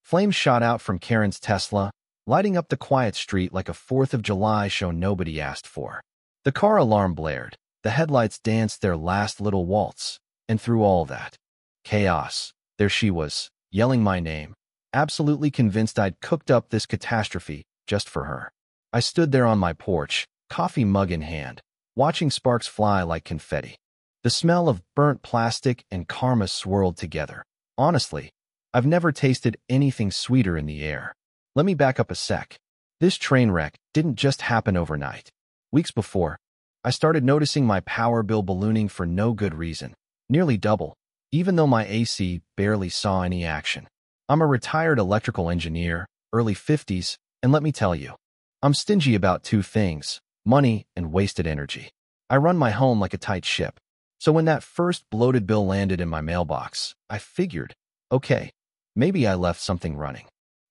Flames shot out from Karen's Tesla, lighting up the quiet street like a 4th of July show nobody asked for. The car alarm blared. The headlights danced their last little waltz. And through all that chaos, there she was, yelling my name, absolutely convinced I'd cooked up this catastrophe just for her. I stood there on my porch, coffee mug in hand, watching sparks fly like confetti. The smell of burnt plastic and karma swirled together. Honestly, I've never tasted anything sweeter in the air. Let me back up a sec. This train wreck didn't just happen overnight. Weeks before, I started noticing my power bill ballooning for no good reason, nearly double, even though my AC barely saw any action. I'm a retired electrical engineer, early 50s, and let me tell you, I'm stingy about two things: money and wasted energy. I run my home like a tight ship. So when that first bloated bill landed in my mailbox, I figured, okay, maybe I left something running.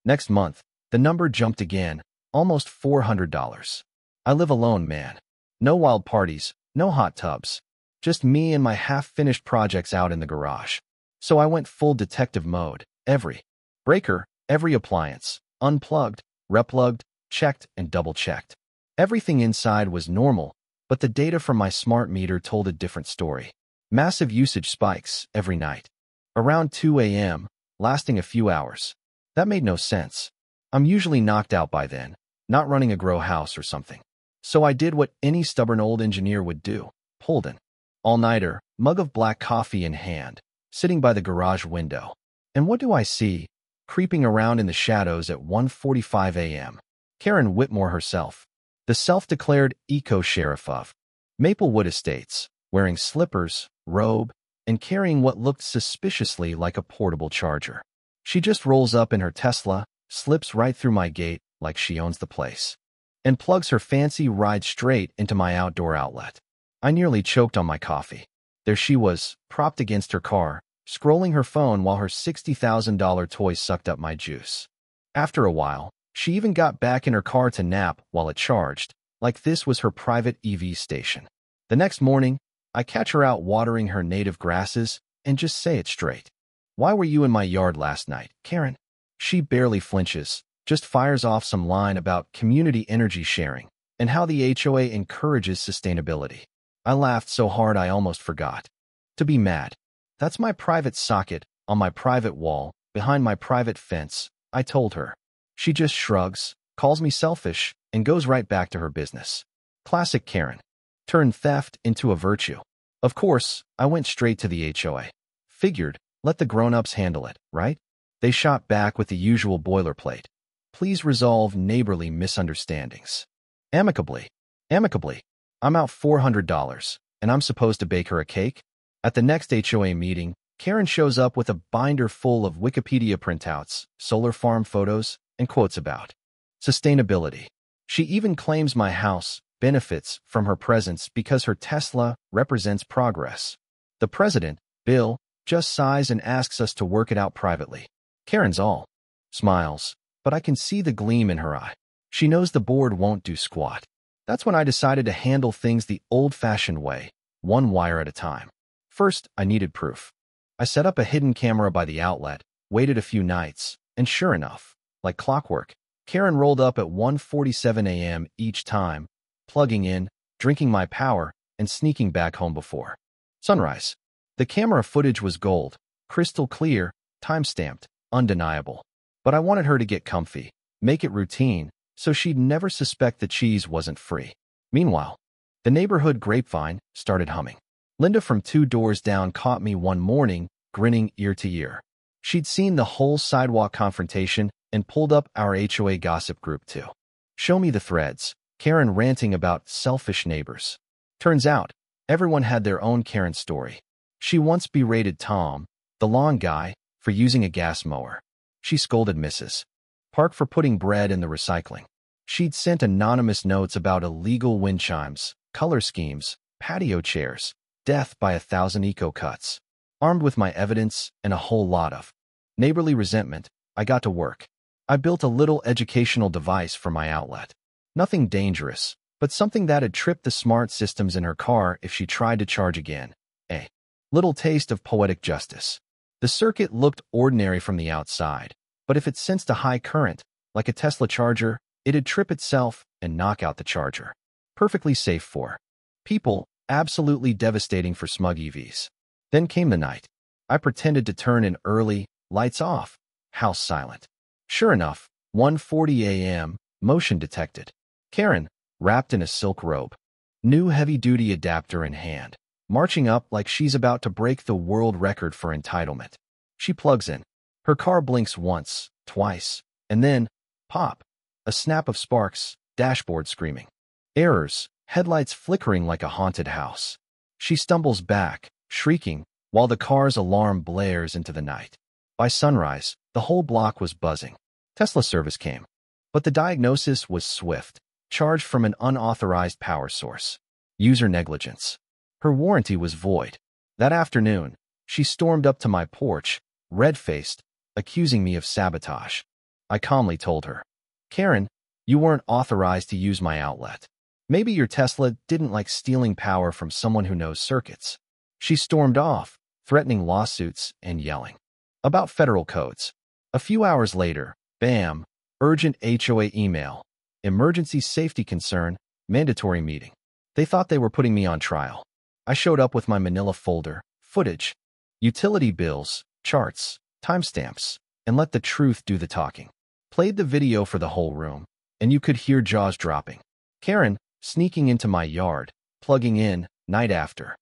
Next month, the number jumped again, almost $400. I live alone, man. No wild parties, no hot tubs. Just me and my half-finished projects out in the garage. So I went full detective mode. Every breaker, every appliance, unplugged, replugged, checked, and double-checked. Everything inside was normal, but the data from my smart meter told a different story. Massive usage spikes every night. Around 2 a.m., lasting a few hours. That made no sense. I'm usually knocked out by then, not running a grow house or something. So I did what any stubborn old engineer would do. Pulled an all-nighter, mug of black coffee in hand, sitting by the garage window. And what do I see? Creeping around in the shadows at 1:45 a.m. Karen Whitmore herself, the self-declared eco-sheriff of Maplewood Estates, wearing slippers, robe, and carrying what looked suspiciously like a portable charger. She just rolls up in her Tesla, slips right through my gate like she owns the place, and plugs her fancy ride straight into my outdoor outlet. I nearly choked on my coffee. There she was, propped against her car, scrolling her phone while her $60,000 toy sucked up my juice. After a while, she even got back in her car to nap while it charged, like this was her private EV station. The next morning, I catch her out watering her native grasses and just say it straight. "Why were you in my yard last night, Karen?" She barely flinches, just fires off some line about community energy sharing and how the HOA encourages sustainability. I laughed so hard I almost forgot to be mad. "That's my private socket on my private wall behind my private fence," I told her. She just shrugs, calls me selfish, and goes right back to her business. Classic Karen. Turned theft into a virtue. Of course, I went straight to the HOA. Figured, let the grown-ups handle it, right? They shot back with the usual boilerplate. "Please resolve neighborly misunderstandings. Amicably." Amicably. I'm out $400, and I'm supposed to bake her a cake? At the next HOA meeting, Karen shows up with a binder full of Wikipedia printouts, solar farm photos, and quotes about sustainability. She even claims my house benefits from her presence because her Tesla represents progress. The president, Bill, just sighs and asks us to work it out privately. Karen's all smiles, but I can see the gleam in her eye. She knows the board won't do squat. That's when I decided to handle things the old-fashioned way, one wire at a time. First, I needed proof. I set up a hidden camera by the outlet, waited a few nights, and sure enough, like clockwork, Karen rolled up at 1:47 a.m. each time, plugging in, drinking my power, and sneaking back home before sunrise. The camera footage was gold, crystal clear, time-stamped, undeniable. But I wanted her to get comfy, make it routine, so she'd never suspect the cheese wasn't free. Meanwhile, the neighborhood grapevine started humming. Linda from 2 doors down caught me one morning, grinning ear to ear. She'd seen the whole sidewalk confrontation and pulled up our HOA gossip group too. Show me the threads. Karen ranting about selfish neighbors. Turns out, everyone had their own Karen story. She once berated Tom, the lawn guy, for using a gas mower. She scolded Mrs. Park for putting bread in the recycling. She'd sent anonymous notes about illegal wind chimes, color schemes, patio chairs, death by 1,000 eco-cuts. Armed with my evidence and a whole lot of neighborly resentment, I got to work. I built a little educational device for my outlet. Nothing dangerous, but something that'd trip the smart systems in her car if she tried to charge again. A little taste of poetic justice. The circuit looked ordinary from the outside. But if it sensed a high current, like a Tesla charger, it'd trip itself and knock out the charger. Perfectly safe for people, absolutely devastating for smug EVs. Then came the night. I pretended to turn in early, lights off, house silent. Sure enough, 1:40 a.m., motion detected. Karen, wrapped in a silk robe, new heavy-duty adapter in hand, marching up like she's about to break the world record for entitlement. She plugs in. Her car blinks once, twice, and then, pop, a snap of sparks, dashboard screaming. Errors, headlights flickering like a haunted house. She stumbles back, shrieking, while the car's alarm blares into the night. By sunrise, the whole block was buzzing. Tesla service came. But the diagnosis was swift, charged from an unauthorized power source. User negligence. Her warranty was void. That afternoon, she stormed up to my porch, red-faced, accusing me of sabotage. I calmly told her, "Karen, you weren't authorized to use my outlet. Maybe your Tesla didn't like stealing power from someone who knows circuits." She stormed off, threatening lawsuits and yelling about federal codes. A few hours later, bam, urgent HOA email, emergency safety concern, mandatory meeting. They thought they were putting me on trial. I showed up with my manila folder, footage, utility bills, charts, timestamps, and let the truth do the talking. Played the video for the whole room, and you could hear jaws dropping. Karen, sneaking into my yard, plugging in, night after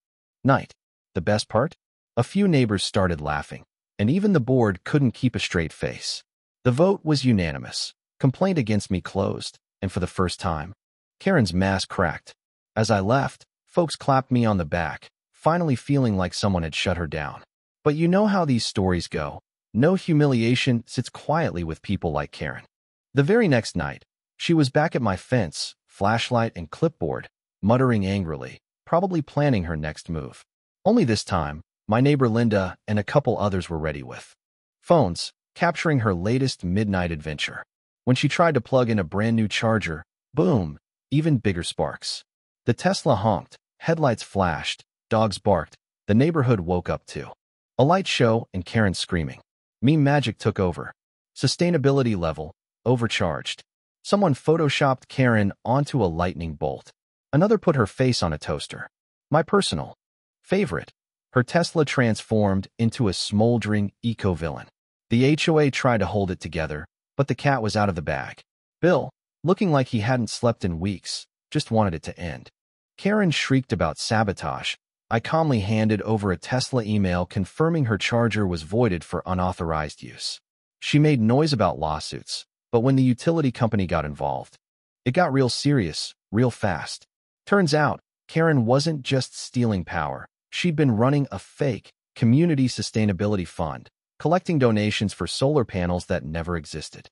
night. The best part? A few neighbors started laughing, and even the board couldn't keep a straight face. The vote was unanimous. Complaint against me closed, and for the first time, Karen's mask cracked. As I left, folks clapped me on the back, finally feeling like someone had shut her down. But you know how these stories go. No humiliation sits quietly with people like Karen. The very next night, she was back at my fence, flashlight and clipboard, muttering angrily, probably planning her next move. Only this time, my neighbor Linda and a couple others were ready with phones, capturing her latest midnight adventure. When she tried to plug in a brand new charger, boom, even bigger sparks. The Tesla honked, headlights flashed, dogs barked, the neighborhood woke up too. A light show and Karen screaming. Meme magic took over. Sustainability level, overcharged. Someone photoshopped Karen onto a lightning bolt. Another put her face on a toaster. My personal favorite. Her Tesla transformed into a smoldering eco-villain. The HOA tried to hold it together, but the cat was out of the bag. Bill, looking like he hadn't slept in weeks, just wanted it to end. Karen shrieked about sabotage. I calmly handed over a Tesla email confirming her charger was voided for unauthorized use. She made noise about lawsuits, but when the utility company got involved, it got real serious, real fast. Turns out, Karen wasn't just stealing power. She'd been running a fake community sustainability fund, collecting donations for solar panels that never existed,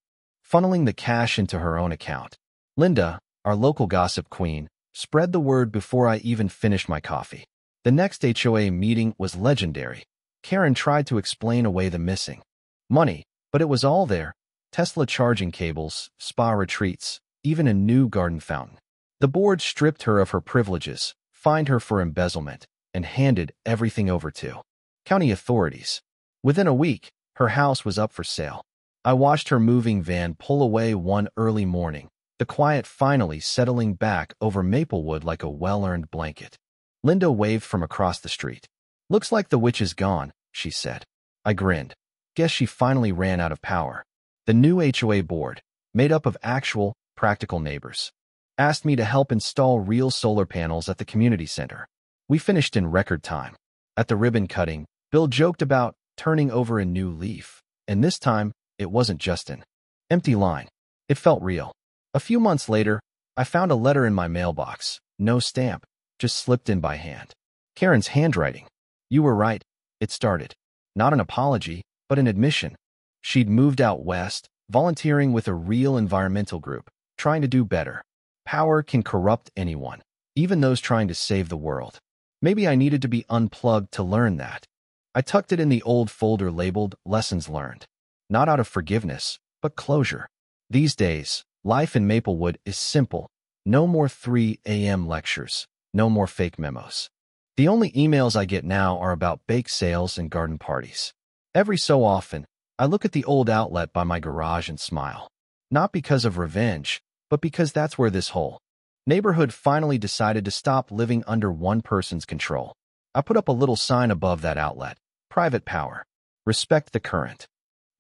funneling the cash into her own account. Linda, our local gossip queen, spread the word before I even finished my coffee. The next HOA meeting was legendary. Karen tried to explain away the missing money, but it was all there. Tesla charging cables, spa retreats, even a new garden fountain. The board stripped her of her privileges, fined her for embezzlement, and handed everything over to county authorities. Within a week, her house was up for sale. I watched her moving van pull away one early morning, the quiet finally settling back over Maplewood like a well-earned blanket. Linda waved from across the street. "Looks like the witch is gone," she said. I grinned. Guess she finally ran out of power. The new HOA board, made up of actual, practical neighbors, asked me to help install real solar panels at the community center. We finished in record time. At the ribbon cutting, Bill joked about turning over a new leaf, and this time, it wasn't just an empty line. It felt real. A few months later, I found a letter in my mailbox. No stamp, just slipped in by hand. Karen's handwriting. "You were right," it started. Not an apology, but an admission. She'd moved out west, volunteering with a real environmental group, trying to do better. Power can corrupt anyone, even those trying to save the world. Maybe I needed to be unplugged to learn that. I tucked it in the old folder labeled Lessons Learned. Not out of forgiveness, but closure. These days, life in Maplewood is simple. No more 3 a.m. lectures. No more fake memos. The only emails I get now are about bake sales and garden parties. Every so often, I look at the old outlet by my garage and smile. Not because of revenge, but because that's where this whole neighborhood finally decided to stop living under one person's control. I put up a little sign above that outlet. Private power. Respect the current.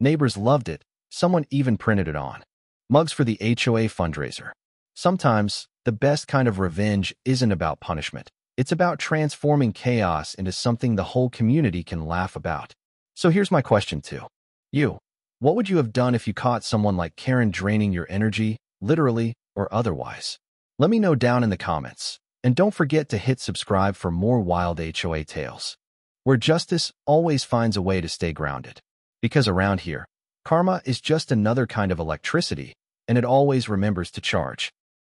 Neighbors loved it. Someone even printed it on mugs for the HOA fundraiser. Sometimes, the best kind of revenge isn't about punishment. It's about transforming chaos into something the whole community can laugh about. So here's my question to you. What would you have done if you caught someone like Karen draining your energy, literally or otherwise? Let me know down in the comments. And don't forget to hit subscribe for more wild HOA tales, where justice always finds a way to stay grounded. Because around here, karma is just another kind of electricity, and it always remembers to charge.